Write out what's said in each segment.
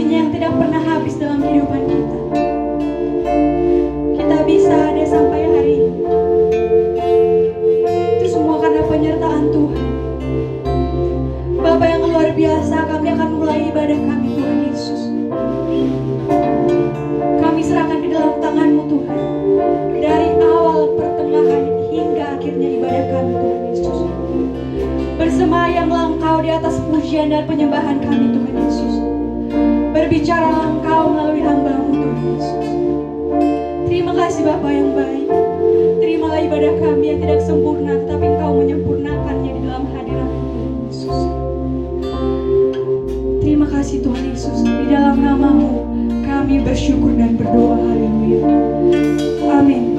kasih-Nya yang tidak pernah habis dalam kehidupan kita. Kita bisa ada sampai hari ini. Itu semua karena penyertaan Tuhan. Bapa yang luar biasa, kami akan mulai ibadah kami Tuhan Yesus. Kami serahkan ke dalam tangan-Mu Tuhan. Dari awal, pertengahan, hingga akhirnya ibadah kami Tuhan Yesus. Bersemayamlah Engkau di atas pujian dan penyembahan kami Tuhan Yesus. Berbicaralah Engkau melalui hamba-Mu Tuhan Yesus. Terima kasih Bapa yang baik. Terimalah ibadah kami yang tidak sempurna, tetapi Engkau menyempurnakannya di dalam hadirat-Mu Tuhan Yesus. Terima kasih Tuhan Yesus. Di dalam nama-Mu kami bersyukur dan berdoa. Haleluya. Amin.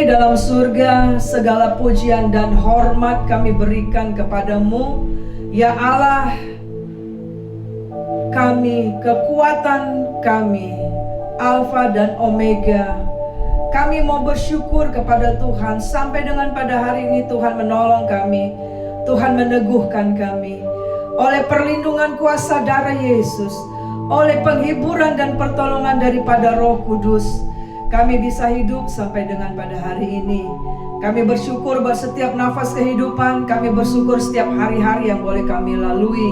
di dalam surga, segala pujian dan hormat kami berikan kepadamu, ya Allah, kami, kekuatan kami, Alfa dan Omega. Kami mau bersyukur kepada Tuhan sampai dengan pada hari ini Tuhan menolong kami, Tuhan meneguhkan kami. Oleh perlindungan kuasa darah Yesus, oleh penghiburan dan pertolongan daripada Roh Kudus, kami bisa hidup sampai dengan pada hari ini. Kami bersyukur buat setiap nafas kehidupan, kami bersyukur setiap hari-hari yang boleh kami lalui.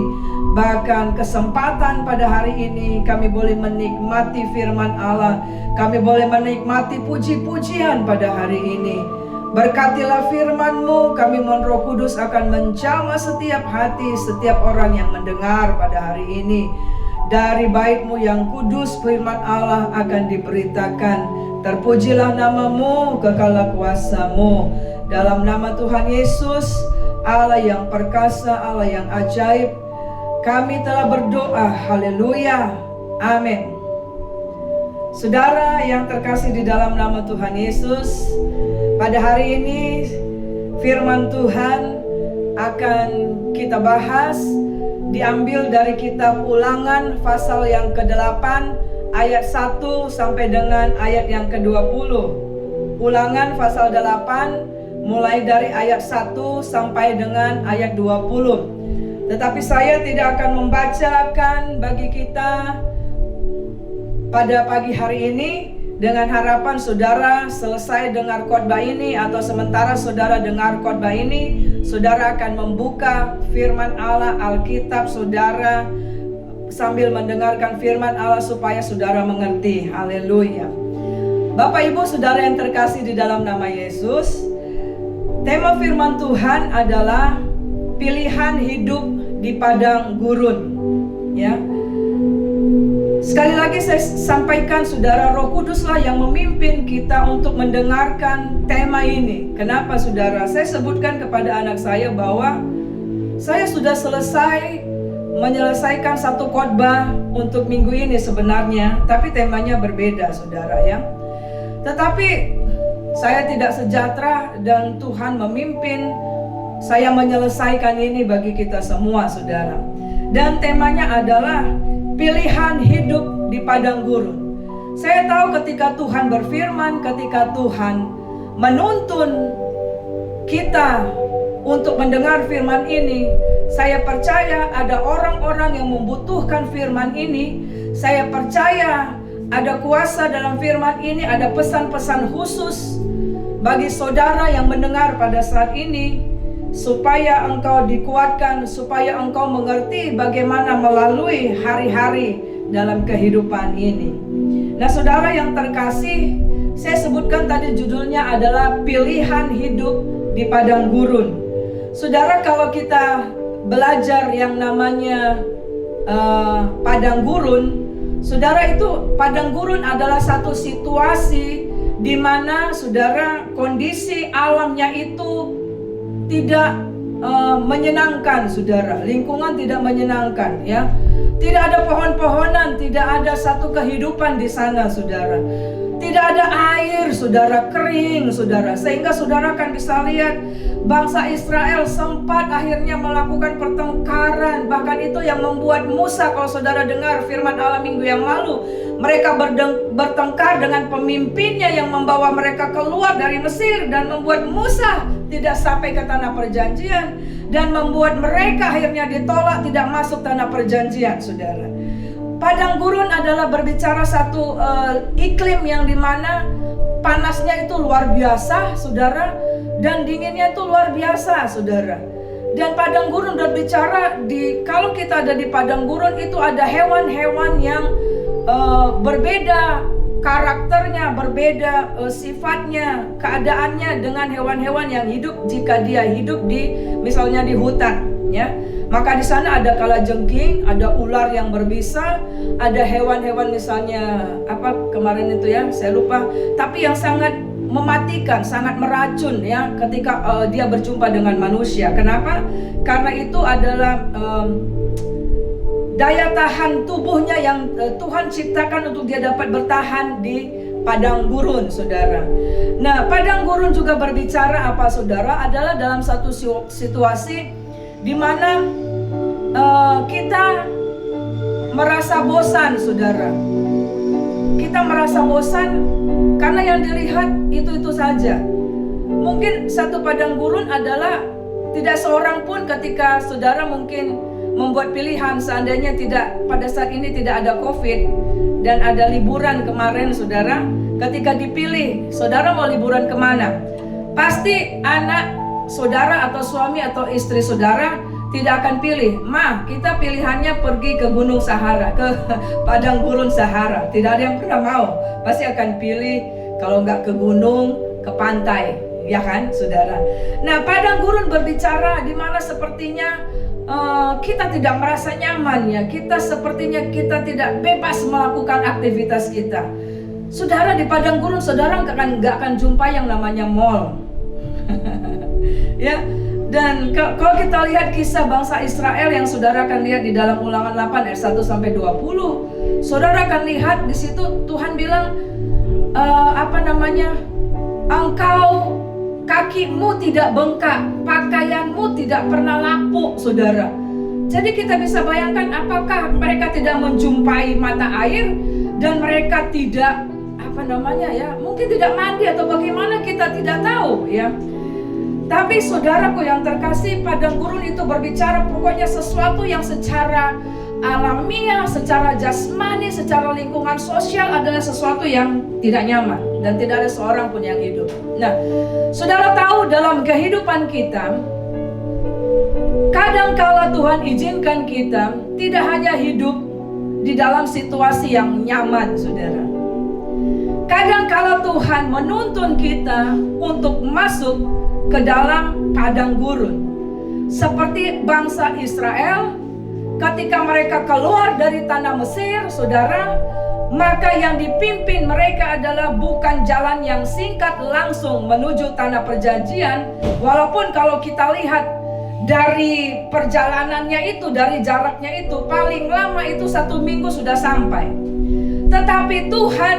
Bahkan kesempatan pada hari ini kami boleh menikmati firman Allah, kami boleh menikmati puji-pujian pada hari ini. Berkatilah firman-Mu, kami mohon Roh Kudus akan menjamah setiap hati, setiap orang yang mendengar pada hari ini. Dari bait-Mu yang kudus, firman Allah akan diberitakan. Terpujilah nama-Mu, kekal kuasa-Mu. Dalam nama Tuhan Yesus, Allah yang perkasa, Allah yang ajaib, kami telah berdoa. Haleluya. Amin. Saudara yang terkasih di dalam nama Tuhan Yesus, pada hari ini firman Tuhan akan kita bahas, diambil dari kitab Ulangan pasal yang ke-8 ayat 1 sampai dengan ayat yang ke-20. Ulangan pasal 8 mulai dari ayat 1 sampai dengan ayat 20. Tetapi saya tidak akan membacakan bagi kita pada pagi hari ini, dengan harapan saudara selesai dengar khotbah ini atau sementara saudara dengar khotbah ini, saudara akan membuka firman Allah, Alkitab saudara, sambil mendengarkan firman Allah supaya saudara mengerti. Haleluya. Bapak Ibu saudara yang terkasih di dalam nama Yesus, tema firman Tuhan adalah pilihan hidup di padang gurun. Ya. Sekali lagi saya sampaikan saudara, Roh Kuduslah yang memimpin kita untuk mendengarkan tema ini. Kenapa saudara? Saya sebutkan kepada anak saya bahwa saya sudah selesai menyelesaikan satu khotbah untuk minggu ini sebenarnya, tapi temanya berbeda saudara ya. Tetapi saya tidak sejahtera dan Tuhan memimpin saya menyelesaikan ini bagi kita semua saudara. Dan temanya adalah pilihan hidup di padang gurun. Saya tahu ketika Tuhan berfirman, ketika Tuhan menuntun kita untuk mendengar firman ini, saya percaya ada orang-orang yang membutuhkan firman ini. Saya percaya ada kuasa dalam firman ini, ada pesan-pesan khusus bagi saudara yang mendengar pada saat ini, supaya engkau dikuatkan, supaya engkau mengerti bagaimana melalui hari-hari dalam kehidupan ini. Nah saudara yang terkasih, saya sebutkan tadi judulnya adalah pilihan hidup di padang gurun. Saudara, kalau kita belajar yang namanya padang gurun, saudara, itu padang gurun adalah satu situasi di mana saudara kondisi alamnya itu tidak menyenangkan saudara, lingkungan tidak menyenangkan ya. Tidak ada pohon-pohonan, tidak ada satu kehidupan di sana saudara. Tidak ada air saudara, kering saudara. Sehingga saudara akan bisa lihat bangsa Israel sempat akhirnya melakukan pertengkaran. Bahkan itu yang membuat Musa, kalau saudara dengar firman Allah minggu yang lalu, mereka bertengkar dengan pemimpinnya yang membawa mereka keluar dari Mesir dan membuat Musa tidak sampai ke tanah perjanjian, dan membuat mereka akhirnya ditolak tidak masuk tanah perjanjian saudara. Padang gurun adalah berbicara satu iklim yang dimana panasnya itu luar biasa saudara, dan dinginnya itu luar biasa saudara. Dan padang gurun berbicara kalau kita ada di padang gurun itu ada hewan-hewan yang berbeda karakternya, berbeda sifatnya, keadaannya dengan hewan-hewan yang hidup jika dia hidup misalnya di hutan ya. Maka di sana ada kalajengking, ada ular yang berbisa, ada hewan-hewan misalnya apa kemarin itu ya, saya lupa, tapi yang sangat mematikan, sangat meracun ya ketika dia berjumpa dengan manusia. Kenapa? Karena itu adalah daya tahan tubuhnya yang Tuhan ciptakan untuk dia dapat bertahan di padang gurun, saudara. Nah, padang gurun juga berbicara apa, saudara? Adalah dalam satu situasi di mana kita merasa bosan, saudara. Kita merasa bosan karena yang dilihat itu saja. Mungkin satu padang gurun adalah tidak seorang pun ketika saudara mungkin membuat pilihan, seandainya pada saat ini tidak ada COVID dan ada liburan kemarin, saudara, ketika dipilih saudara mau liburan kemana, pasti anak saudara atau suami atau istri saudara tidak akan pilih, "Ma, kita pilihannya pergi ke Gunung Sahara, ke padang gurun Sahara." Tidak ada yang pernah mau. Pasti akan pilih kalau nggak ke gunung, ke pantai, ya kan, saudara? Nah, padang gurun berbicara di mana sepertinya kita tidak merasa nyaman, ya. Sepertinya kita tidak bebas melakukan aktivitas kita. Saudara, di padang gurun saudara nggak akan jumpa yang namanya mall. Ya. Dan kalau kita lihat kisah bangsa Israel yang saudara akan lihat di dalam Ulangan 8 ayat 1 sampai 20, saudara akan lihat di situ Tuhan bilang engkau, kakimu tidak bengkak, pakaianmu tidak pernah lapuk, saudara. Jadi kita bisa bayangkan apakah mereka tidak menjumpai mata air dan mereka tidak mungkin tidak mandi atau bagaimana, kita tidak tahu, ya. Tapi saudaraku yang terkasih, padang gurun itu berbicara pokoknya sesuatu yang secara alamiah, secara jasmani, secara lingkungan sosial adalah sesuatu yang tidak nyaman dan tidak ada seorang pun yang hidup. Nah, saudara tahu dalam kehidupan kita, kadangkala Tuhan izinkan kita tidak hanya hidup di dalam situasi yang nyaman, saudara. Kadangkala Tuhan menuntun kita untuk masuk ke dalam padang gurun. Seperti bangsa Israel ketika mereka keluar dari tanah Mesir, saudara, maka yang dipimpin mereka adalah bukan jalan yang singkat langsung menuju tanah perjanjian. Walaupun kalau kita lihat dari perjalanannya itu, dari jaraknya itu, paling lama itu 1 minggu sudah sampai. Tetapi Tuhan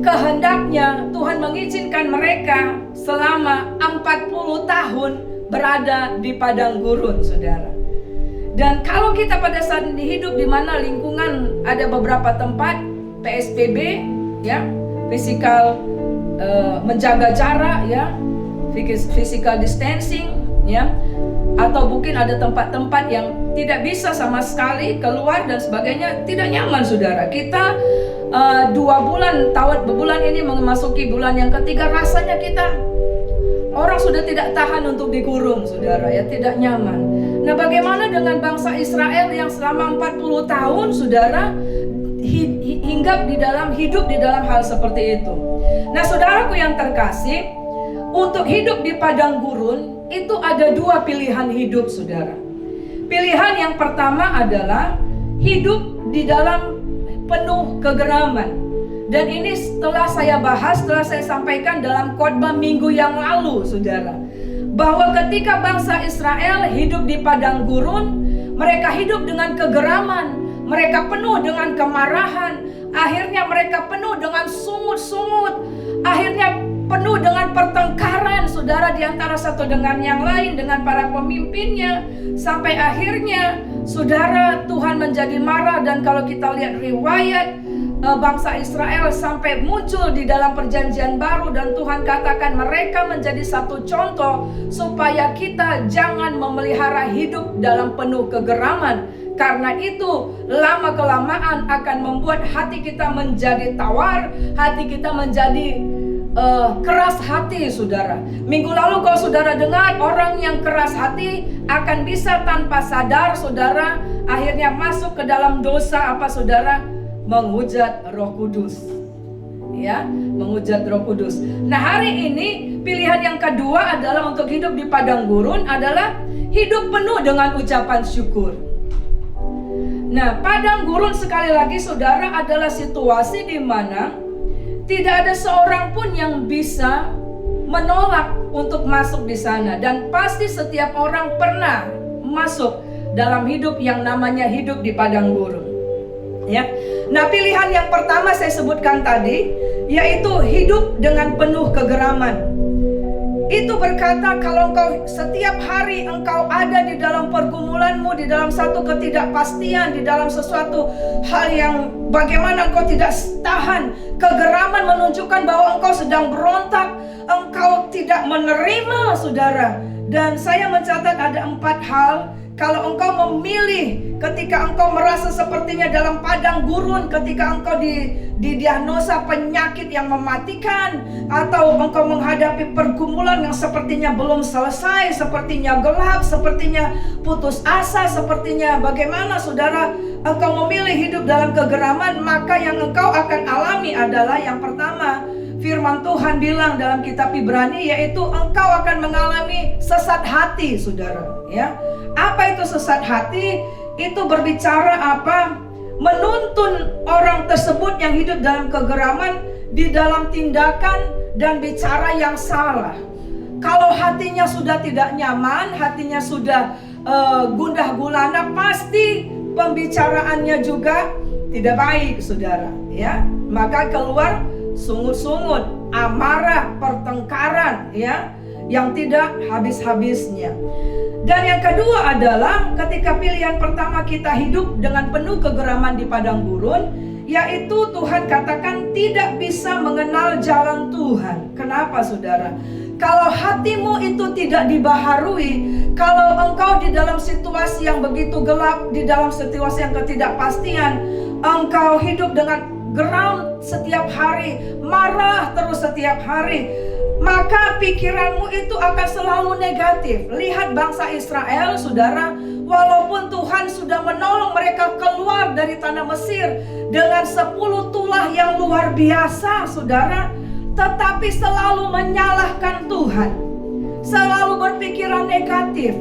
kehendaknya, Tuhan mengizinkan mereka selama 40 tahun berada di padang gurun, saudara. Dan kalau kita pada saat ini hidup di mana lingkungan ada beberapa tempat PSBB, ya, physical menjaga jarak, ya, physical distancing, ya, atau mungkin ada tempat-tempat yang tidak bisa sama sekali keluar dan sebagainya, tidak nyaman, saudara. Kita 2 bulan ini memasuki bulan yang ketiga, rasanya kita orang sudah tidak tahan untuk dikurung, saudara, ya, tidak nyaman. Nah, bagaimana dengan bangsa Israel yang selama 40 tahun, saudara, hidup di dalam hal seperti itu. Nah, saudaraku yang terkasih, untuk hidup di padang gurun itu ada 2 pilihan hidup, saudara. Pilihan yang pertama adalah hidup di dalam penuh kegeraman. Dan ini setelah saya sampaikan dalam khotbah minggu yang lalu, saudara, bahwa ketika bangsa Israel hidup di padang gurun, mereka hidup dengan kegeraman, mereka penuh dengan kemarahan, akhirnya mereka penuh dengan sungut-sungut, akhirnya penuh dengan pertengkaran, saudara, di antara satu dengan yang lain, dengan para pemimpinnya, sampai akhirnya, saudara, Tuhan menjadi marah. Dan kalau kita lihat riwayat bangsa Israel sampai muncul di dalam perjanjian baru, dan Tuhan katakan mereka menjadi satu contoh supaya kita jangan memelihara hidup dalam penuh kegeraman. Karena itu lama-kelamaan akan membuat hati kita menjadi tawar, hati kita menjadi keras hati, saudara. Minggu lalu kalau saudara dengar, orang yang keras hati akan bisa tanpa sadar, saudara, akhirnya masuk ke dalam dosa apa, saudara? Menghujat Roh Kudus, ya, menghujat Roh Kudus. Nah, hari ini pilihan yang kedua adalah untuk hidup di padang gurun adalah hidup penuh dengan ucapan syukur. Nah, padang gurun sekali lagi, saudara, adalah situasi di mana tidak ada seorang pun yang bisa menolak untuk masuk di sana. Dan pasti setiap orang pernah masuk dalam hidup yang namanya hidup di padang gurun, ya. Nah, pilihan yang pertama saya sebutkan tadi, yaitu hidup dengan penuh kegeraman. Itu berkata kalau engkau setiap hari engkau ada di dalam pergumulanmu, di dalam satu ketidakpastian, di dalam sesuatu hal yang bagaimana engkau tidak tahan, kegeraman menunjukkan bahwa engkau sedang berontak, engkau tidak menerima, saudara. Dan saya mencatat ada 4 hal. Kalau engkau memilih ketika engkau merasa sepertinya dalam padang gurun, ketika engkau didiagnosa penyakit yang mematikan, atau engkau menghadapi pergumulan yang sepertinya belum selesai, sepertinya gelap, sepertinya putus asa, sepertinya bagaimana, saudara, engkau memilih hidup dalam kegeraman, maka yang engkau akan alami adalah yang pertama, firman Tuhan bilang dalam kitab Ibrani, yaitu engkau akan mengalami sesat hati, saudara. Ya, apa itu sesat hati? Itu berbicara apa? Menuntun orang tersebut yang hidup dalam kegeraman di dalam tindakan dan bicara yang salah. Kalau hatinya sudah tidak nyaman, hatinya sudah gundah gulana, pasti pembicaraannya juga tidak baik, saudara. Ya, maka keluar sungut-sungut, amarah, pertengkaran, ya, yang tidak habis-habisnya. Dan yang kedua adalah ketika pilihan pertama kita hidup dengan penuh kegeraman di padang gurun, yaitu Tuhan katakan tidak bisa mengenal jalan Tuhan. Kenapa, saudara? Kalau hatimu itu tidak dibaharui, kalau engkau di dalam situasi yang begitu gelap, di dalam situasi yang ketidakpastian, engkau hidup dengan geram setiap hari, marah terus setiap hari, maka pikiranmu itu akan selalu negatif. Lihat bangsa Israel, saudara, walaupun Tuhan sudah menolong mereka keluar dari tanah Mesir dengan 10 tulah yang luar biasa, saudara, tetapi selalu menyalahkan Tuhan, selalu berpikiran negatif.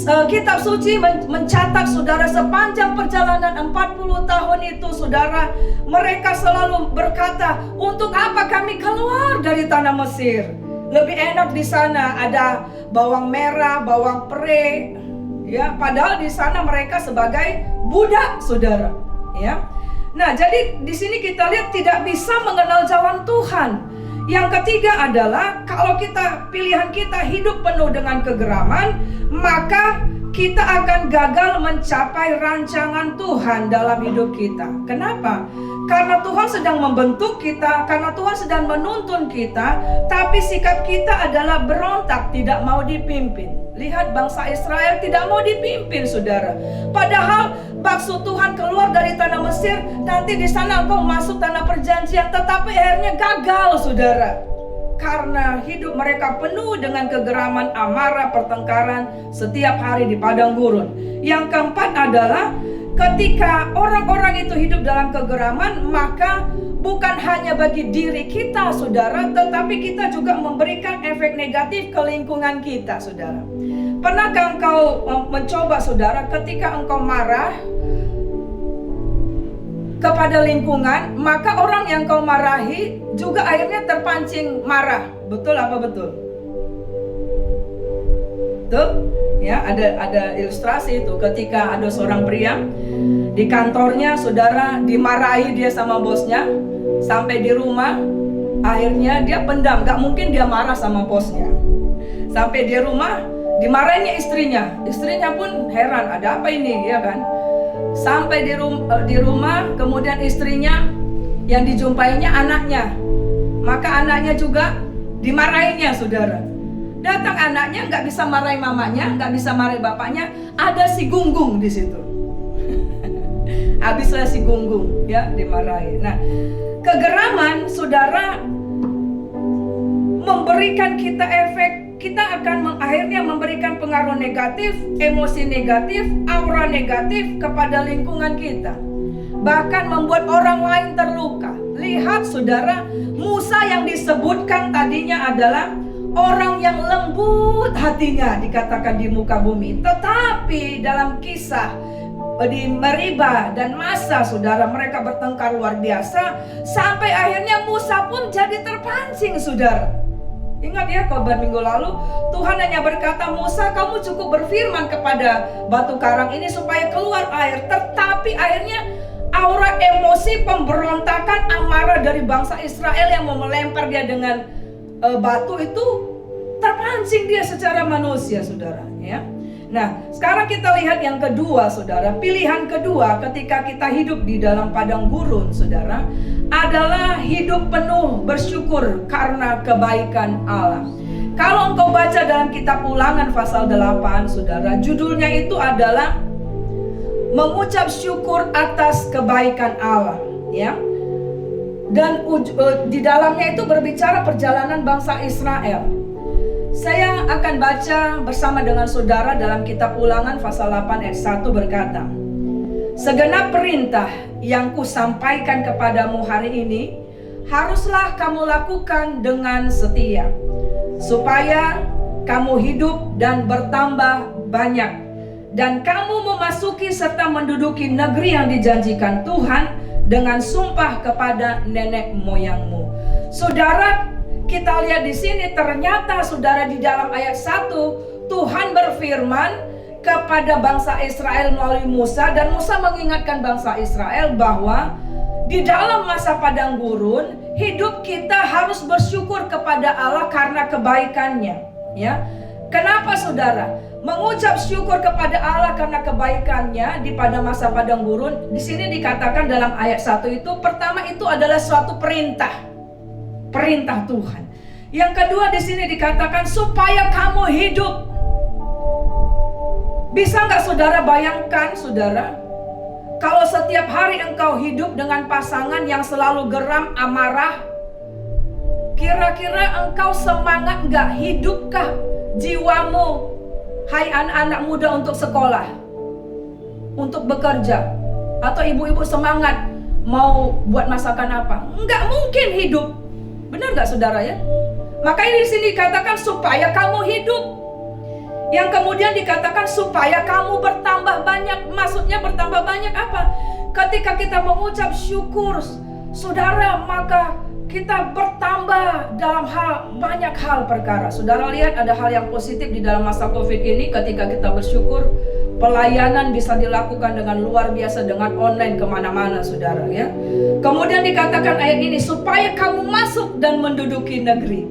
Kitab suci mencatat, saudara, sepanjang perjalanan 40 tahun itu, saudara, mereka selalu berkata, untuk apa kami keluar dari tanah Mesir? Lebih enak di sana, ada bawang merah, bawang pre, ya, padahal di sana mereka sebagai budak, saudara, ya. Nah, jadi di sini kita lihat tidak bisa mengenal jalan Tuhan. Yang ketiga adalah kalau pilihan kita hidup penuh dengan kegeraman, maka kita akan gagal mencapai rancangan Tuhan dalam hidup kita. Kenapa? Karena Tuhan sedang membentuk kita, karena Tuhan sedang menuntun kita, tapi sikap kita adalah berontak, tidak mau dipimpin. Lihat bangsa Israel tidak mau dipimpin, saudara. Padahal maksud Tuhan keluar dari tanah Mesir, nanti di sana engkau masuk tanah perjanjian, tetapi akhirnya gagal, saudara. Karena hidup mereka penuh dengan kegeraman, amarah, pertengkaran setiap hari di padang gurun. Yang keempat adalah ketika orang-orang itu hidup dalam kegeraman, maka bukan hanya bagi diri kita, saudara, tetapi kita juga memberikan efek negatif ke lingkungan kita, saudara. Pernahkah engkau mencoba, saudara, ketika engkau marah kepada lingkungan, maka orang yang kau marahi juga akhirnya terpancing marah. Betul apa betul? Tuh, ya, ada ilustrasi itu ketika ada seorang pria di kantornya, saudara, dimarahi dia sama bosnya, sampai di rumah akhirnya dia pendam, gak mungkin dia marah sama bosnya. Sampai di rumah dimarahinnya istrinya pun heran, ada apa ini, ya kan? Sampai di rumah, kemudian istrinya yang dijumpainya anaknya, maka anaknya juga dimarahinya, saudara. Datang anaknya, nggak bisa marahi mamanya, nggak bisa marahi bapaknya, ada si Gunggung di situ. Habislah si Gunggung, ya, dimarahi. Nah, kegeraman, saudara, memberikan kita efek. Kita akan akhirnya memberikan pengaruh negatif, emosi negatif, aura negatif kepada lingkungan kita. Bahkan membuat orang lain terluka. Lihat, saudara, Musa yang disebutkan tadinya adalah orang yang lembut hatinya, dikatakan di muka bumi. Tetapi dalam kisah di Meriba dan Masa, saudara, mereka bertengkar luar biasa. Sampai akhirnya Musa pun jadi terpancing, saudara. Ingat ya, khotbah minggu lalu Tuhan hanya berkata, Musa, kamu cukup berfirman kepada batu karang ini supaya keluar air. Tetapi akhirnya aura emosi pemberontakan amarah dari bangsa Israel yang mau melempar dia dengan batu itu terpancing dia secara manusia, saudara, ya. Nah, sekarang kita lihat yang kedua, saudara. Pilihan kedua ketika kita hidup di dalam padang gurun, saudara, adalah hidup penuh bersyukur karena kebaikan Allah. Kalau engkau baca dalam kitab Ulangan pasal 8, saudara, judulnya itu adalah mengucap syukur atas kebaikan Allah, ya. Dan di dalamnya itu berbicara perjalanan bangsa Israel. Saya akan baca bersama dengan saudara dalam kitab Ulangan pasal 8 ayat 1 berkata, "Segenap perintah yang kusampaikan kepadamu hari ini haruslah kamu lakukan dengan setia, supaya kamu hidup dan bertambah banyak, dan kamu memasuki serta menduduki negeri yang dijanjikan Tuhan dengan sumpah kepada nenek moyangmu." Saudara, kita lihat di sini ternyata, saudara, di dalam ayat 1 Tuhan berfirman kepada bangsa Israel melalui Musa, dan Musa mengingatkan bangsa Israel bahwa di dalam masa padang gurun hidup kita harus bersyukur kepada Allah karena kebaikannya, ya. Kenapa, saudara? Mengucap syukur kepada Allah karena kebaikannya pada masa padang gurun. Di sini dikatakan dalam ayat 1 itu, pertama itu adalah suatu perintah Tuhan. Yang kedua di sini dikatakan supaya kamu hidup. Bisa nggak saudara bayangkan, saudara, kalau setiap hari engkau hidup dengan pasangan yang selalu geram, amarah, kira-kira engkau semangat nggak? Hidupkah jiwamu, hai anak-anak muda, untuk sekolah, untuk bekerja? Atau ibu-ibu semangat mau buat masakan apa? Nggak mungkin hidup. Benar nggak, saudara, ya? Makanya di sini dikatakan supaya kamu hidup. Yang kemudian dikatakan supaya kamu bertambah banyak. Maksudnya bertambah banyak apa? Ketika kita mengucap syukur, saudara, maka kita bertambah dalam banyak hal perkara. Saudara lihat ada hal yang positif di dalam masa Covid ini. Ketika kita bersyukur, pelayanan bisa dilakukan dengan luar biasa, dengan online kemana-mana, saudara, ya. Kemudian dikatakan ayat ini, supaya kamu masuk dan menduduki negeri.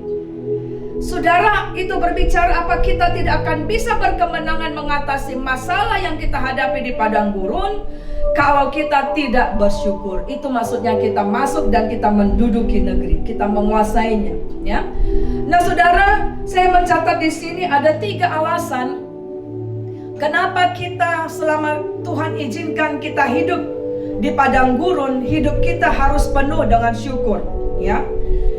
Saudara, itu berbicara apa? Kita tidak akan bisa berkemenangan mengatasi masalah yang kita hadapi di padang gurun kalau kita tidak bersyukur. Itu maksudnya kita masuk dan kita menduduki negeri, kita menguasainya, ya. Nah, saudara, saya mencatat di sini ada 3 alasan kenapa kita, selama Tuhan izinkan kita hidup di padang gurun, hidup kita harus penuh dengan syukur, ya.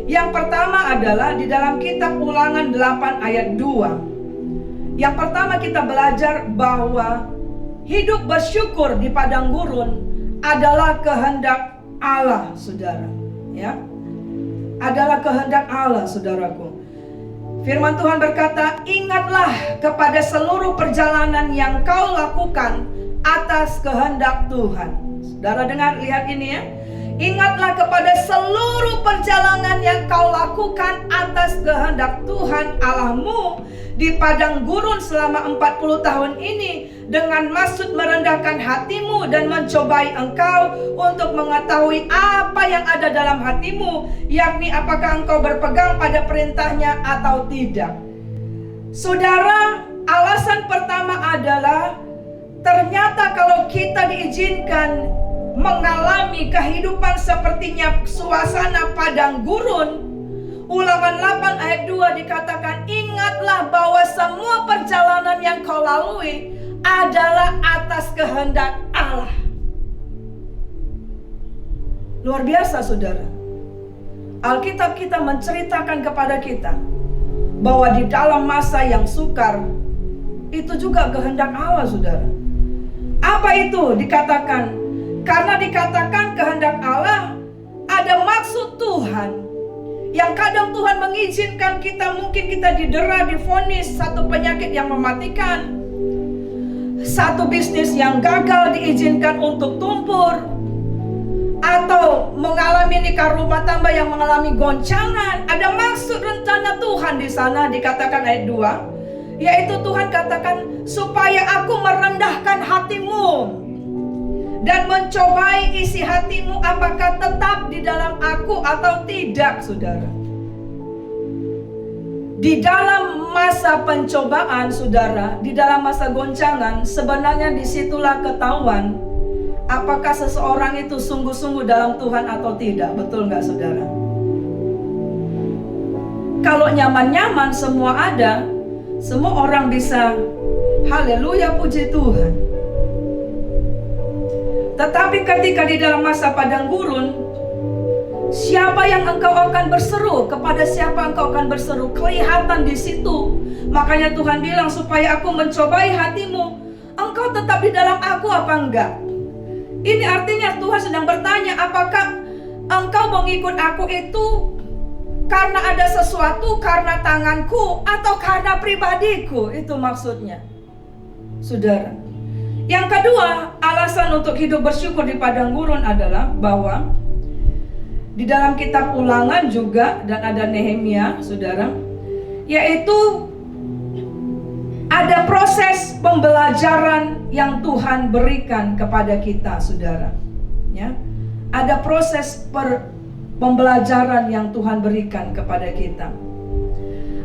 Yang pertama adalah di dalam kitab Ulangan 8 ayat 2. Yang pertama kita belajar bahwa hidup bersyukur di padang gurun adalah kehendak Allah, saudara, ya. Adalah kehendak Allah, saudaraku. Firman Tuhan berkata, "Ingatlah kepada seluruh perjalanan yang kau lakukan atas kehendak Tuhan." Saudara dengar, lihat ini, ya. Ingatlah kepada seluruh perjalanan yang kau lakukan atas kehendak Tuhan Allahmu di padang gurun selama 40 tahun ini, dengan maksud merendahkan hatimu dan mencobai engkau untuk mengetahui apa yang ada dalam hatimu, yakni apakah engkau berpegang pada perintahnya atau tidak. Saudara, alasan pertama adalah ternyata kalau kita diizinkan mengalami kehidupan sepertinya suasana padang gurun, Ulangan 8 ayat 2 dikatakan, "Ingatlah bahwa semua perjalanan yang kau lalui adalah atas kehendak Allah." Luar biasa, saudara. Alkitab kita menceritakan kepada kita bahwa di dalam masa yang sukar itu juga kehendak Allah, saudara. Apa itu dikatakan? Karena dikatakan kehendak Allah, ada maksud Tuhan. Yang kadang Tuhan mengizinkan kita, mungkin kita didera, divonis satu penyakit yang mematikan, satu bisnis yang gagal diizinkan untuk tumpur, atau mengalami nikah rumah tangga yang mengalami goncangan. Ada maksud rencana Tuhan di sana, dikatakan ayat 2, yaitu Tuhan katakan supaya aku merendahkan hatimu dan mencobai isi hatimu apakah tetap di dalam aku atau tidak, saudara. Di dalam masa pencobaan, saudara, di dalam masa goncangan, sebenarnya disitulah ketahuan apakah seseorang itu sungguh-sungguh dalam Tuhan atau tidak. Betul nggak, saudara? Kalau nyaman-nyaman semua ada, semua orang bisa haleluya, puji Tuhan. Tetapi ketika di dalam masa padang gurun, siapa yang engkau akan berseru? Kepada siapa engkau akan berseru? Kelihatan di situ. Makanya Tuhan bilang, supaya aku mencobai hatimu, engkau tetap di dalam aku apa enggak? Ini artinya Tuhan sedang bertanya, apakah engkau mau ngikut aku itu karena ada sesuatu, karena tanganku, atau karena pribadiku? Itu maksudnya, saudara. Yang kedua, alasan untuk hidup bersyukur di padang gurun adalah bahwa di dalam kitab Ulangan juga, dan ada Nehemia, saudara, yaitu ada proses pembelajaran yang Tuhan berikan kepada kita, saudara. Ya, ada proses pembelajaran yang Tuhan berikan kepada kita.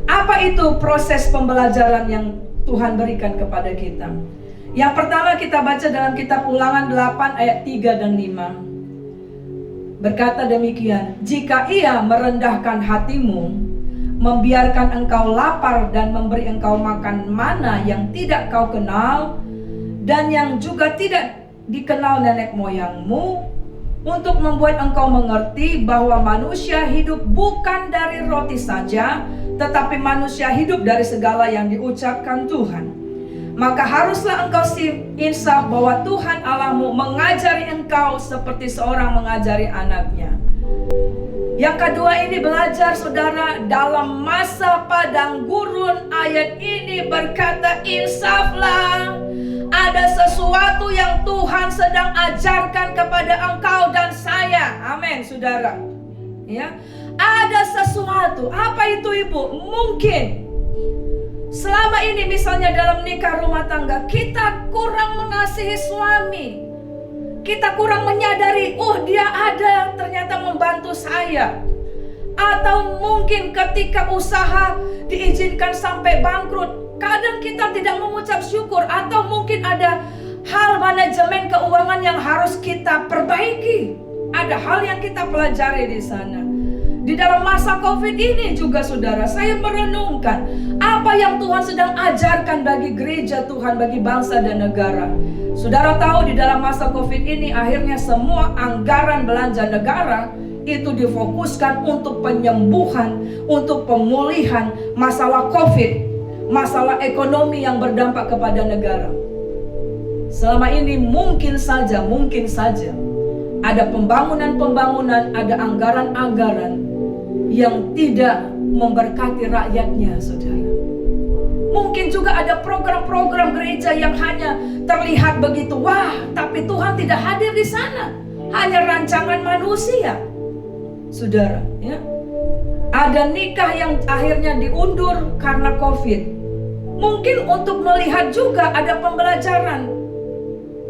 Apa itu proses pembelajaran yang Tuhan berikan kepada kita? Yang pertama kita baca dalam kitab Ulangan 8 ayat 3 dan 5. Berkata demikian, jika ia merendahkan hatimu, membiarkan engkau lapar dan memberi engkau makan mana yang tidak kau kenal, dan yang juga tidak dikenal nenek moyangmu, untuk membuat engkau mengerti bahwa manusia hidup bukan dari roti saja, tetapi manusia hidup dari segala yang diucapkan Tuhan. Maka haruslah engkau insaf bahwa Tuhan Allahmu mengajari engkau seperti seorang mengajari anaknya. Yang kedua ini belajar, saudara, dalam masa padang gurun. Ayat ini berkata, insaflah. Ada sesuatu yang Tuhan sedang ajarkan kepada engkau dan saya. Amin, saudara. Ya, ada sesuatu. Apa itu, Ibu? Mungkin selama ini misalnya dalam nikah rumah tangga, kita kurang mengasihi suami. Kita kurang menyadari, oh dia ada ternyata membantu saya. Atau mungkin ketika usaha diizinkan sampai bangkrut, kadang kita tidak mengucap syukur. Atau mungkin ada hal manajemen keuangan yang harus kita perbaiki. Ada hal yang kita pelajari di sana. Di dalam masa COVID ini juga, saudara, saya merenungkan apa yang Tuhan sedang ajarkan bagi gereja Tuhan, bagi bangsa dan negara. Saudara tahu di dalam masa COVID ini akhirnya semua anggaran belanja negara itu difokuskan untuk penyembuhan, untuk pemulihan masalah COVID, masalah ekonomi yang berdampak kepada negara. Selama ini mungkin saja ada pembangunan, ada anggaran-anggaran yang tidak memberkati rakyatnya, saudara. Mungkin juga ada program-program gereja yang hanya terlihat begitu, wah, tapi Tuhan tidak hadir di sana. Hanya rancangan manusia, saudara. Ya, ada nikah yang akhirnya diundur karena COVID. Mungkin untuk melihat juga ada pembelajaran.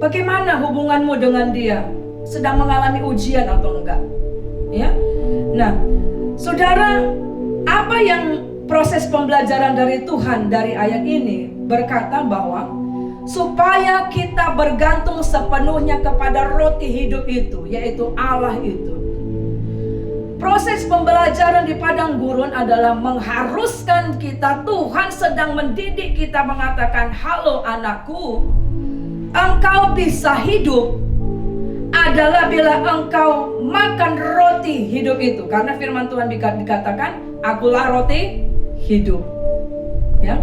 Bagaimana hubunganmu dengan dia? Sedang mengalami ujian atau enggak? Ya, nah, saudara, apa yang proses pembelajaran dari Tuhan dari ayat ini berkata bahwa supaya kita bergantung sepenuhnya kepada roti hidup itu, yaitu Allah itu. Proses pembelajaran di padang gurun adalah mengharuskan kita, Tuhan sedang mendidik kita, mengatakan, halo anakku, engkau bisa hidup adalah bila engkau makan roti hidup itu. Karena firman Tuhan dikatakan, akulah roti hidup. Ya,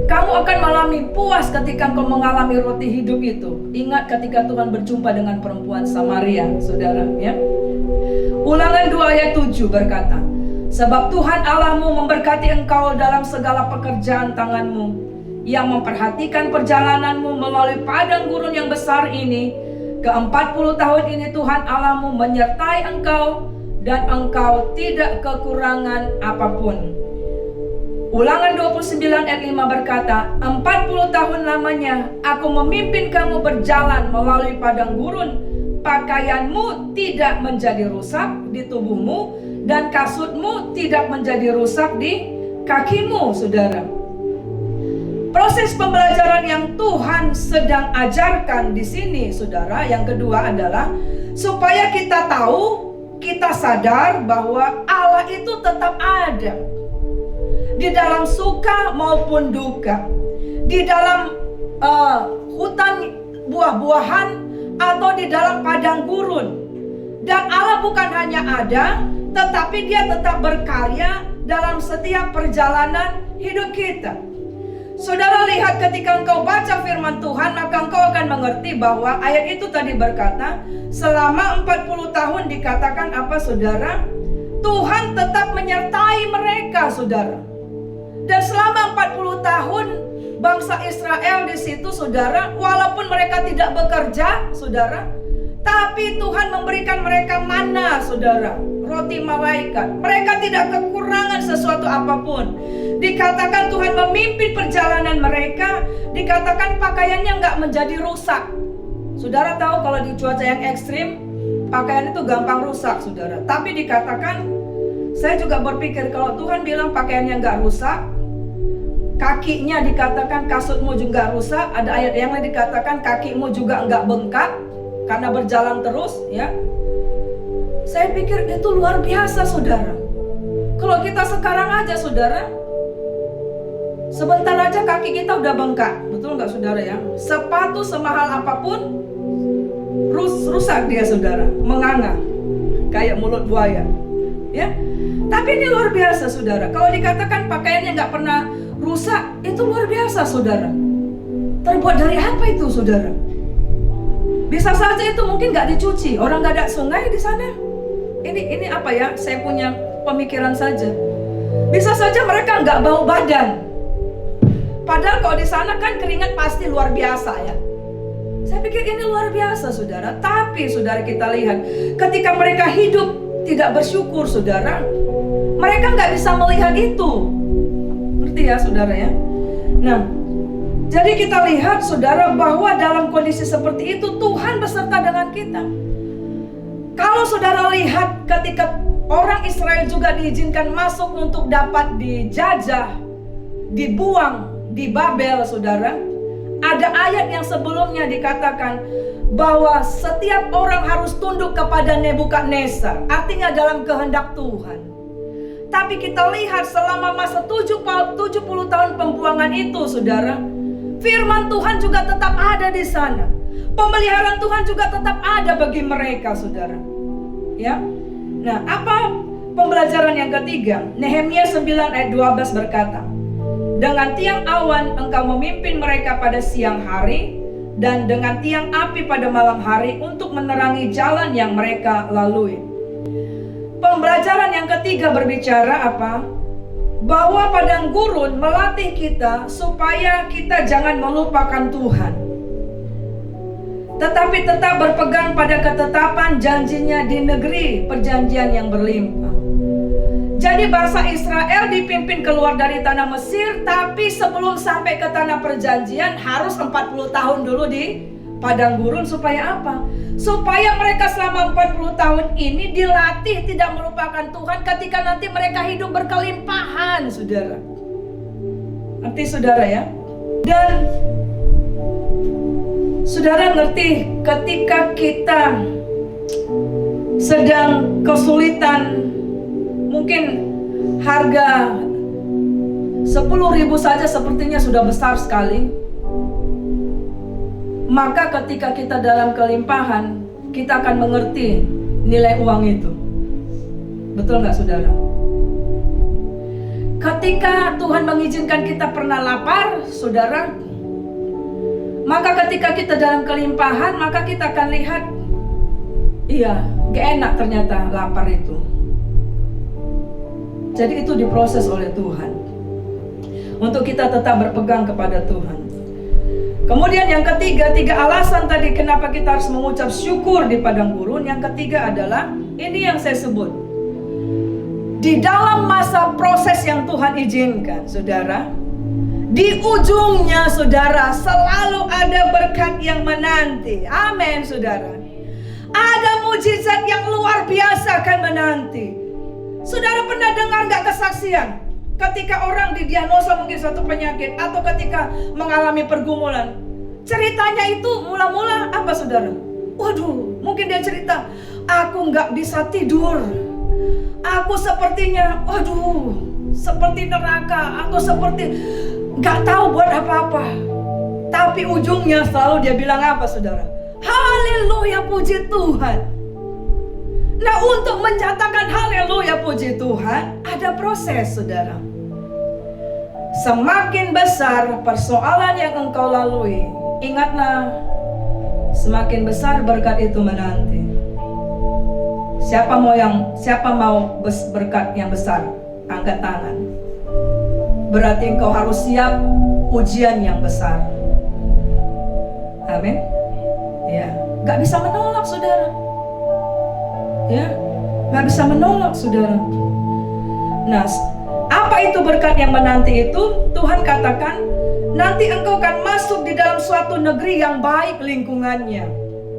kamu akan mengalami puas ketika engkau mengalami roti hidup itu. Ingat ketika Tuhan berjumpa dengan perempuan Samaria, saudara. Ya, Ulangan 2 ayat 7 berkata, sebab Tuhan Allahmu memberkati engkau dalam segala pekerjaan tanganmu, yang memperhatikan perjalananmu melalui padang gurun yang besar ini. Ke-40 tahun ini Tuhan Allahmu menyertai engkau, dan engkau tidak kekurangan apapun. Ulangan 29 ayat 5 berkata, 40 tahun lamanya aku memimpin kamu berjalan melalui padang gurun. Pakaianmu tidak menjadi rusak di tubuhmu, dan kasutmu tidak menjadi rusak di kakimu, saudara. Proses pembelajaran yang Tuhan sedang ajarkan di sini, saudara, yang kedua adalah supaya kita tahu, kita sadar bahwa Allah itu tetap ada di dalam suka maupun duka, di dalam hutan buah-buahan atau di dalam padang gurun. Dan Allah bukan hanya ada, tetapi Dia tetap berkarya dalam setiap perjalanan hidup kita. Saudara, lihat ketika engkau baca firman Tuhan, maka engkau akan mengerti bahwa ayat itu tadi berkata, selama 40 tahun dikatakan apa, saudara? Tuhan tetap menyertai mereka, saudara. Dan selama 40 tahun bangsa Israel di situ, saudara, walaupun mereka tidak bekerja, saudara, tapi Tuhan memberikan mereka mana, saudara, roti malaikat. Mereka tidak kekurangan sesuatu apapun. Dikatakan Tuhan memimpin perjalanan mereka. Dikatakan pakaiannya nggak menjadi rusak. Saudara tahu kalau di cuaca yang ekstrim, pakaian itu gampang rusak, saudara. Tapi dikatakan, saya juga berpikir kalau Tuhan bilang pakaiannya nggak rusak, kakinya dikatakan kasutmu juga rusak. Ada ayat yang lain dikatakan kakimu juga nggak bengkak karena berjalan terus, ya. Saya pikir itu luar biasa, saudara. Kalau kita sekarang aja, saudara, sebentar aja kaki kita udah bengkak, betul nggak, saudara, ya? Sepatu semahal apapun rusak dia, saudara, menganga kayak mulut buaya, ya. Tapi ini luar biasa, saudara. Kalau dikatakan pakaiannya nggak pernah rusak, itu luar biasa, saudara. Terbuat dari apa itu, saudara? Bisa saja itu mungkin nggak dicuci, orang nggak ada sungai di sana. Ini apa ya? Saya punya pemikiran saja. Bisa saja mereka nggak bau badan. Padahal kalau di sana kan keringat pasti luar biasa, ya. Saya pikir ini luar biasa, saudara. Tapi saudara, kita lihat ketika mereka hidup tidak bersyukur, saudara, mereka nggak bisa melihat itu. Ngerti ya, saudara, ya? Nah, jadi kita lihat, saudara, bahwa dalam kondisi seperti itu Tuhan beserta dengan kita. Kalau saudara lihat ketika orang Israel juga diizinkan masuk untuk dapat dijajah, dibuang di Babel, saudara, ada ayat yang sebelumnya dikatakan bahwa setiap orang harus tunduk kepada Nebukadnezar, artinya dalam kehendak Tuhan. Tapi kita lihat selama masa 70 tahun pembuangan itu, saudara, firman Tuhan juga tetap ada di sana. Pemeliharaan Tuhan juga tetap ada bagi mereka, saudara. Ya. Nah, apa pembelajaran yang ketiga? Nehemia 9 ayat 12 berkata, dengan tiang awan engkau memimpin mereka pada siang hari, dan dengan tiang api pada malam hari untuk menerangi jalan yang mereka lalui. Pembelajaran yang ketiga berbicara apa? Bahwa padang gurun melatih kita supaya kita jangan melupakan Tuhan, tetapi tetap berpegang pada ketetapan janjinya di negeri perjanjian yang berlimpah. Jadi bangsa Israel dipimpin keluar dari tanah Mesir, tapi sebelum sampai ke tanah perjanjian harus 40 tahun dulu di padang gurun. Supaya apa? Supaya mereka selama 40 tahun ini dilatih tidak melupakan Tuhan ketika nanti mereka hidup berkelimpahan, saudara. Ngerti, saudara, ya? Dan saudara ngerti ketika kita sedang kesulitan, mungkin harga 10.000 saja sepertinya sudah besar sekali. Maka ketika kita dalam kelimpahan, kita akan mengerti nilai uang itu. Betul nggak, saudara? Ketika Tuhan mengizinkan kita pernah lapar, saudara, maka ketika kita dalam kelimpahan, maka kita akan lihat, iya, gak enak ternyata lapar itu. Jadi itu diproses oleh Tuhan untuk kita tetap berpegang kepada Tuhan. Kemudian yang ketiga, 3 alasan tadi kenapa kita harus mengucap syukur di padang gurun. Yang ketiga adalah ini yang saya sebut, di dalam masa proses yang Tuhan izinkan, saudara, di ujungnya, saudara, selalu ada berkat yang menanti. Amin, saudara. Ada mujizat yang luar biasa akan menanti. Saudara pernah dengar gak kesaksian ketika orang didiagnosa mungkin suatu penyakit, atau ketika mengalami pergumulan? Ceritanya itu mula-mula apa, saudara? Waduh, mungkin dia cerita, aku gak bisa tidur, aku sepertinya, waduh, seperti neraka, aku seperti gak tahu buat apa-apa. Tapi ujungnya selalu dia bilang apa, saudara? Haleluya, puji Tuhan. Nah, untuk menyatakan haleluya, puji Tuhan, ada proses, saudara. Semakin besar persoalan yang engkau lalui, ingatlah, semakin besar berkat itu menanti. Siapa mau berkat yang besar? Angkat tangan. Berarti engkau harus siap ujian yang besar. Amin. Ya, gak bisa menolak, saudara. Ya, gak bisa menolak, saudara. Nah, apa itu berkat yang menanti itu? Tuhan katakan, nanti engkau akan masuk di dalam suatu negeri yang baik lingkungannya.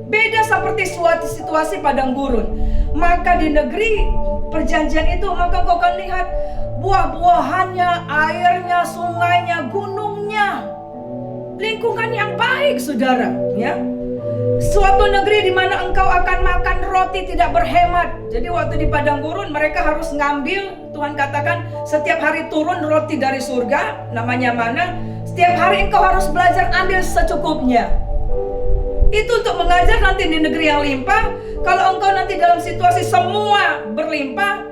Beda seperti suatu situasi padang gurun. Maka di negeri perjanjian itu, maka engkau akan lihat buah-buahannya, airnya, sungainya, gunungnya, lingkungan yang baik, saudara. Ya, suatu negeri di mana engkau akan makan roti tidak berhemat. Jadi waktu di padang gurun mereka harus ngambil, Tuhan katakan setiap hari turun roti dari surga, namanya mana. Setiap hari engkau harus belajar ambil secukupnya. Itu untuk mengajar nanti di negeri yang limpah. Kalau engkau nanti dalam situasi semua berlimpah,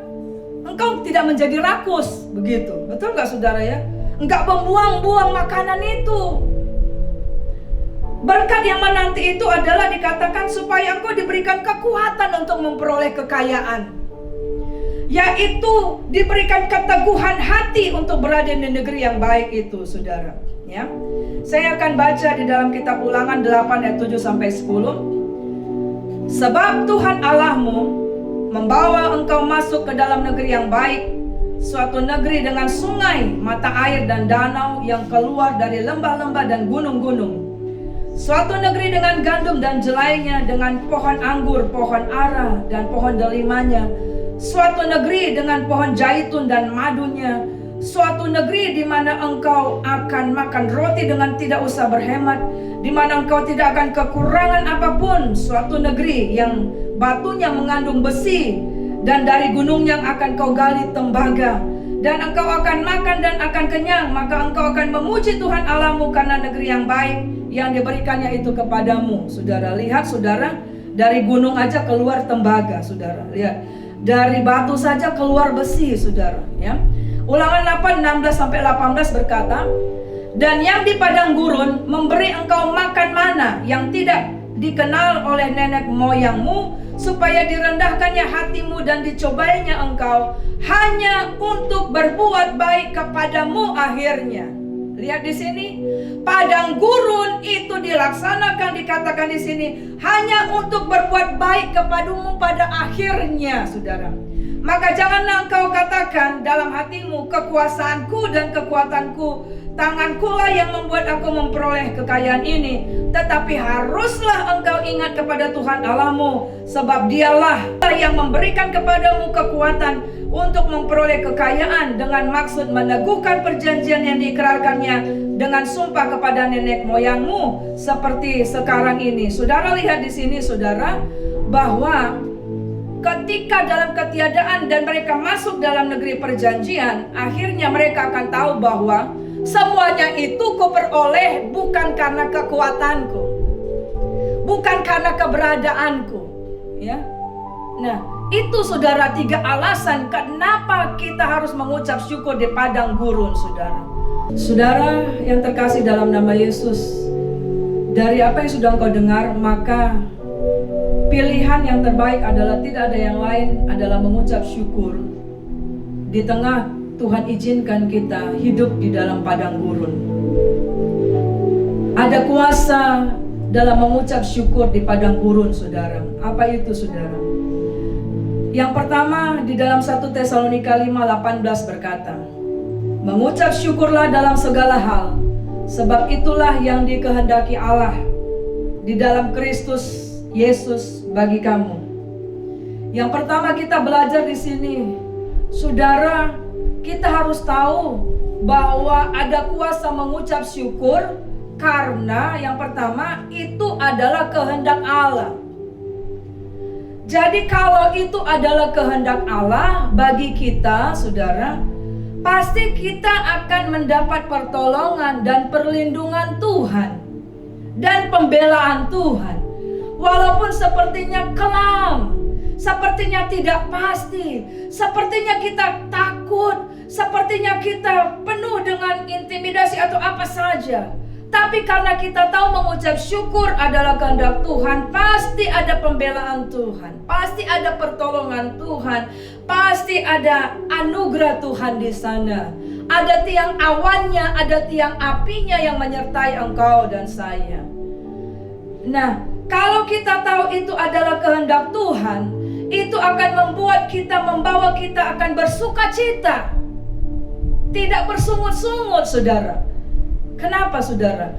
engkau tidak menjadi rakus. Begitu, betul gak, saudara ya? Enggak membuang-buang makanan itu. Berkat yang menanti itu adalah dikatakan supaya engkau diberikan kekuatan untuk memperoleh kekayaan, yaitu diberikan keteguhan hati untuk berada di negeri yang baik itu, saudara. Ya, saya akan baca di dalam kitab Ulangan 8 ayat 7 sampai 10. Sebab Tuhan Allahmu membawa engkau masuk ke dalam negeri yang baik, suatu negeri dengan sungai, mata air dan danau yang keluar dari lembah-lembah dan gunung-gunung. Suatu negeri dengan gandum dan jelainya, dengan pohon anggur, pohon ara, dan pohon delimanya. Suatu negeri dengan pohon zaitun dan madunya. Suatu negeri di mana engkau akan makan roti dengan tidak usah berhemat, di mana engkau tidak akan kekurangan apapun. Suatu negeri yang batunya mengandung besi, dan dari gunungnya akan kau gali tembaga. Dan engkau akan makan dan akan kenyang, maka engkau akan memuji Tuhan Allahmu karena negeri yang baik yang diberikannya itu kepadamu. Saudara, lihat, saudara, dari gunung aja keluar tembaga, saudara. Lihat, dari batu saja keluar besi, saudara. Ya, Ulangan 8, 16 sampai 18 berkata, dan yang di padang gurun memberi engkau makan mana yang tidak dikenal oleh nenek moyangmu, supaya direndahkannya hatimu dan dicobainya engkau hanya untuk berbuat baik kepadamu akhirnya. Lihat di sini, padang gurun itu dilaksanakan, dikatakan di sini hanya untuk berbuat baik kepadamu pada akhirnya, saudara. Maka janganlah engkau katakan dalam hatimu, kekuasaanku dan kekuatanku, tangankulah yang membuat aku memperoleh kekayaan ini. Tetapi haruslah engkau ingat kepada Tuhan Allahmu, sebab dialah yang memberikan kepadamu kekuatan untuk memperoleh kekayaan, dengan maksud meneguhkan perjanjian yang diikrarkannya dengan sumpah kepada nenek moyangmu seperti sekarang ini. Saudara, lihat di sini, saudara, bahwa ketika dalam ketiadaan dan mereka masuk dalam negeri perjanjian, akhirnya mereka akan tahu bahwa semuanya itu kuperoleh bukan karena kekuatanku, bukan karena keberadaanku. Ya, nah, itu, saudara, 3 alasan kenapa kita harus mengucap syukur di padang gurun, saudara. Saudara yang terkasih dalam nama Yesus, dari apa yang sudah engkau dengar, maka pilihan yang terbaik adalah tidak ada yang lain, adalah mengucap syukur di tengah Tuhan izinkan kita hidup di dalam padang gurun. Ada kuasa dalam mengucap syukur di padang gurun, saudara. Apa itu, saudara? Yang pertama di dalam 1 Tesalonika 5:18 berkata, mengucap syukurlah dalam segala hal, sebab itulah yang dikehendaki Allah di dalam Kristus Yesus bagi kamu. Yang pertama kita belajar di sini, saudara, kita harus tahu bahwa ada kuasa mengucap syukur karena yang pertama itu adalah kehendak Allah. Jadi kalau itu adalah kehendak Allah bagi kita, saudara, pasti kita akan mendapat pertolongan dan perlindungan Tuhan dan pembelaan Tuhan. Walaupun sepertinya kelam, sepertinya tidak pasti, sepertinya kita takut, sepertinya kita penuh dengan intimidasi atau apa saja. Tapi karena kita tahu mengucap syukur adalah kehendak Tuhan, pasti ada pembelaan Tuhan, pasti ada pertolongan Tuhan, pasti ada anugerah Tuhan di sana. Ada tiang awannya, ada tiang apinya yang menyertai engkau dan saya. Nah, kalau kita tahu itu adalah kehendak Tuhan, itu akan membawa kita akan bersuka cita, tidak bersungut-sungut, saudara. Kenapa, saudara?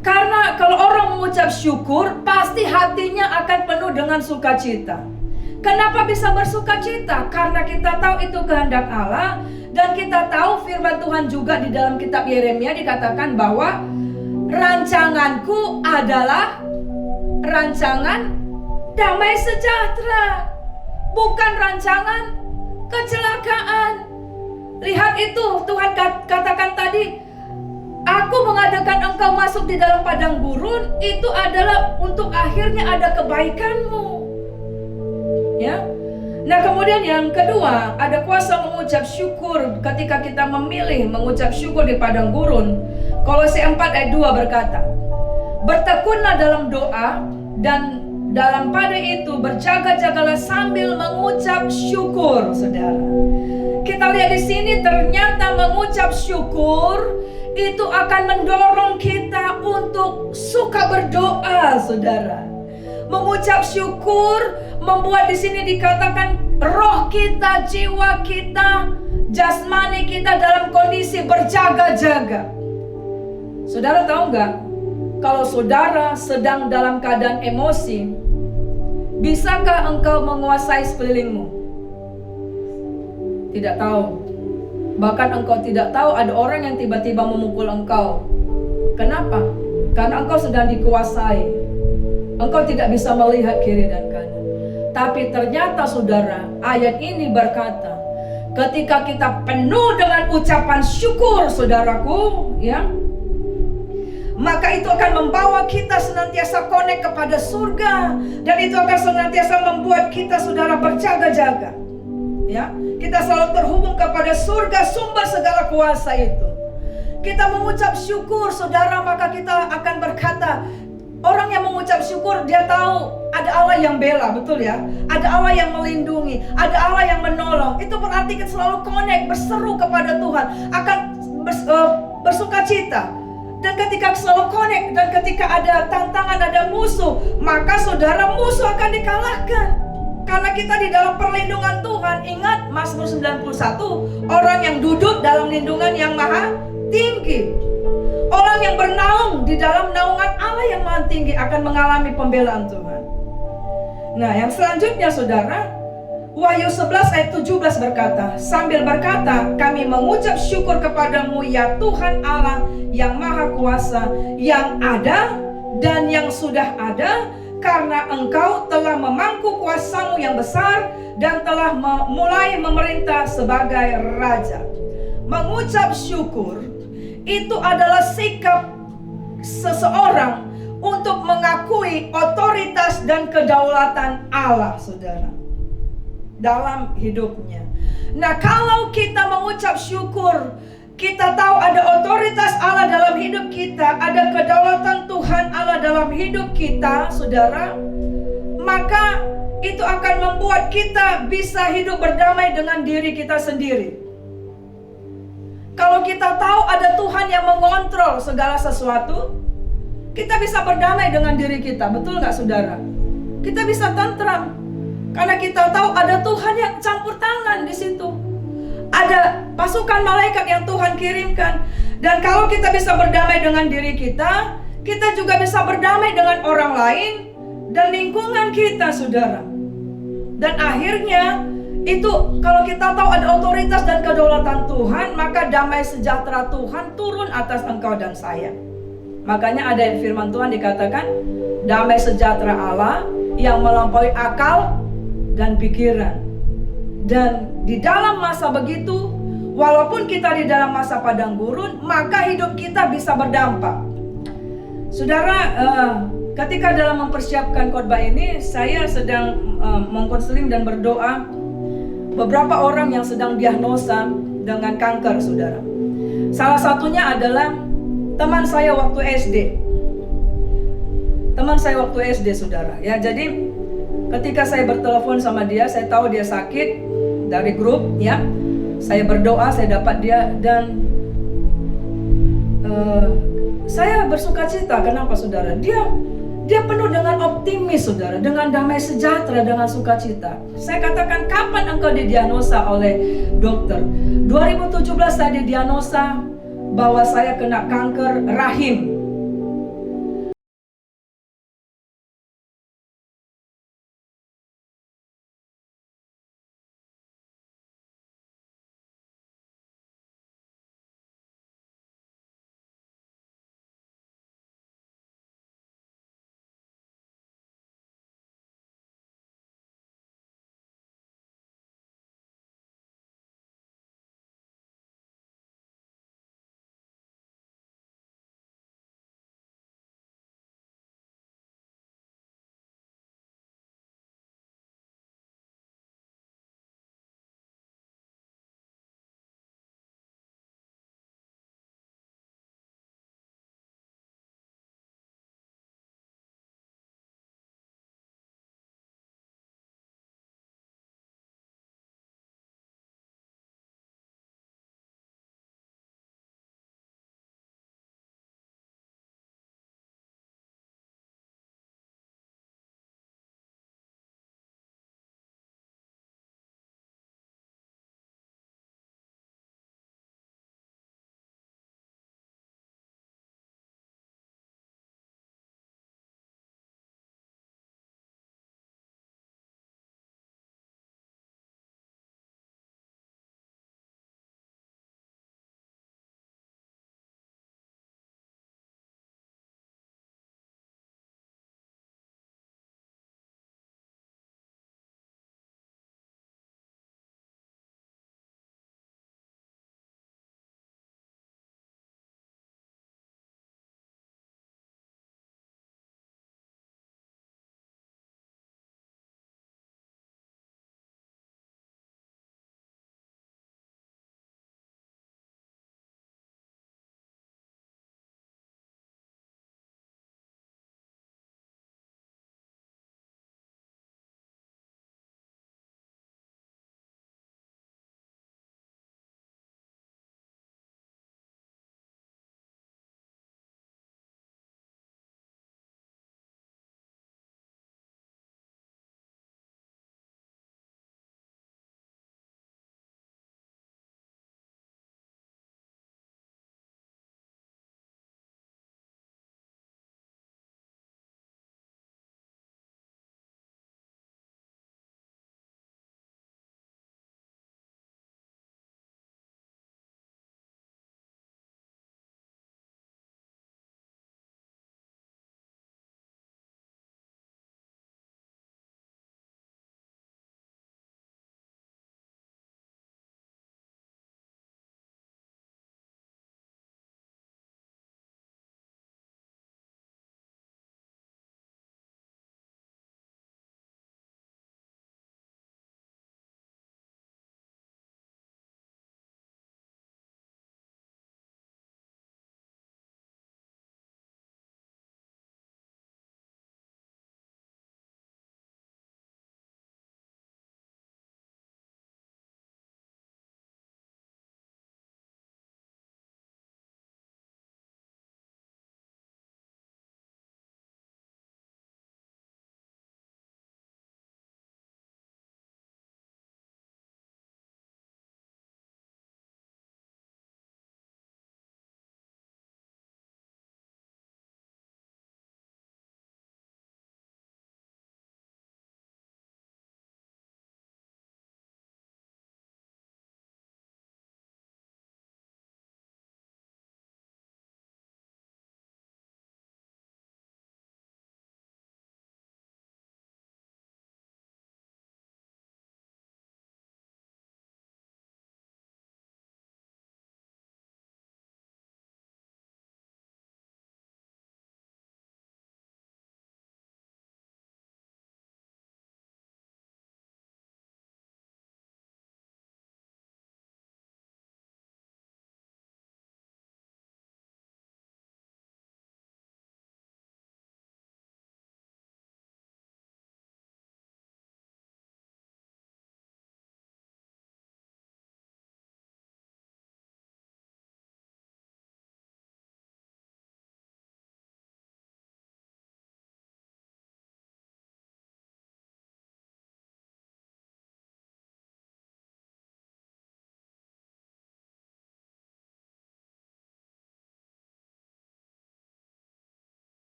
Karena kalau orang mengucap syukur, pasti hatinya akan penuh dengan sukacita. Kenapa bisa bersuka cita? Karena kita tahu itu kehendak Allah, dan kita tahu firman Tuhan juga di dalam kitab Yeremia dikatakan bahwa rancanganku adalah rancangan damai sejahtera, bukan rancangan kecelakaan. Lihat itu, Tuhan katakan tadi, aku mengadakan engkau masuk di dalam padang gurun, itu adalah untuk akhirnya ada kebaikanmu. Ya. Nah, kemudian yang kedua, ada kuasa mengucap syukur ketika kita memilih mengucap syukur di padang gurun. Kolose 4 ayat 2 berkata, bertekunlah dalam doa dan dalam pada itu berjaga-jagalah sambil mengucap syukur, saudara. Kita lihat di sini ternyata mengucap syukur itu akan mendorong kita untuk suka berdoa, saudara. Mengucap syukur membuat di sini dikatakan roh kita, jiwa kita, jasmani kita dalam kondisi berjaga-jaga. Saudara tahu nggak? Kalau saudara sedang dalam keadaan emosi, bisakah engkau menguasai sekelilingmu? Tidak tahu. Bahkan engkau tidak tahu ada orang yang tiba-tiba memukul engkau. Kenapa? Karena engkau sedang dikuasai. Engkau tidak bisa melihat kiri dan kanan. Tapi ternyata, saudara, ayat ini berkata, ketika kita penuh dengan ucapan syukur, saudaraku, ya, maka itu akan membawa kita senantiasa connect kepada surga, dan itu akan senantiasa membuat kita, saudara, berjaga-jaga. Ya, kita selalu terhubung kepada surga, sumber segala kuasa itu. Kita mengucap syukur, saudara, maka kita akan berkata, orang yang mengucap syukur dia tahu ada Allah yang bela, betul ya? Ada Allah yang melindungi, ada Allah yang menolong. Itu berarti kita selalu connect, berseru kepada Tuhan, akan bersuka cita. Dan ketika selalu connect, dan ketika ada tantangan, ada musuh, maka saudara, musuh akan dikalahkan. Karena kita di dalam perlindungan Tuhan. Ingat Mazmur 91, orang yang duduk dalam lindungan yang maha tinggi, orang yang bernaung di dalam naungan Allah yang maha tinggi akan mengalami pembelaan Tuhan. Nah, yang selanjutnya, saudara, Wahyu 11 ayat 17 berkata, sambil berkata, kami mengucap syukur kepadamu ya Tuhan Allah yang maha kuasa, yang ada dan yang sudah ada, karena engkau telah memangku kuasamu yang besar dan telah mulai memerintah sebagai raja. Mengucap syukur itu adalah sikap seseorang untuk mengakui otoritas dan kedaulatan Allah, saudara, dalam hidupnya. Nah, kalau kita mengucap syukur, kita tahu ada otoritas Allah dalam hidup kita, ada kedaulatan Tuhan Allah dalam hidup kita, saudara, maka itu akan membuat kita bisa hidup berdamai dengan diri kita sendiri. Kalau kita tahu ada Tuhan yang mengontrol segala sesuatu, kita bisa berdamai dengan diri kita, betul nggak, saudara? Kita bisa tentram. Karena kita tahu ada Tuhan yang campur tangan di situ. Ada pasukan malaikat yang Tuhan kirimkan. Dan kalau kita bisa berdamai dengan diri kita, kita juga bisa berdamai dengan orang lain dan lingkungan kita, saudara. Dan akhirnya itu kalau kita tahu ada otoritas dan kedaulatan Tuhan, maka damai sejahtera Tuhan turun atas engkau dan saya. Makanya ada firman Tuhan dikatakan, damai sejahtera Allah yang melampaui akal dan pikiran. Dan di dalam masa begitu, walaupun kita di dalam masa padang gurun, maka hidup kita bisa berdampak. Saudara, ketika dalam mempersiapkan khotbah ini, saya sedang mengkonseling dan berdoa beberapa orang yang sedang diagnosa dengan kanker, saudara. Salah satunya adalah teman saya waktu SD. Teman saya waktu SD, saudara. Ya, jadi ketika saya bertelepon sama dia, saya tahu dia sakit dari grup, ya. Saya berdoa, saya dapat dia dan saya bersuka cita. Kenapa, saudara? Dia penuh dengan optimis, saudara, dengan damai sejahtera, dengan sukacita. Saya katakan, kapan engkau didiagnosa oleh dokter? 2017 saya didiagnosa bahwa saya kena kanker rahim.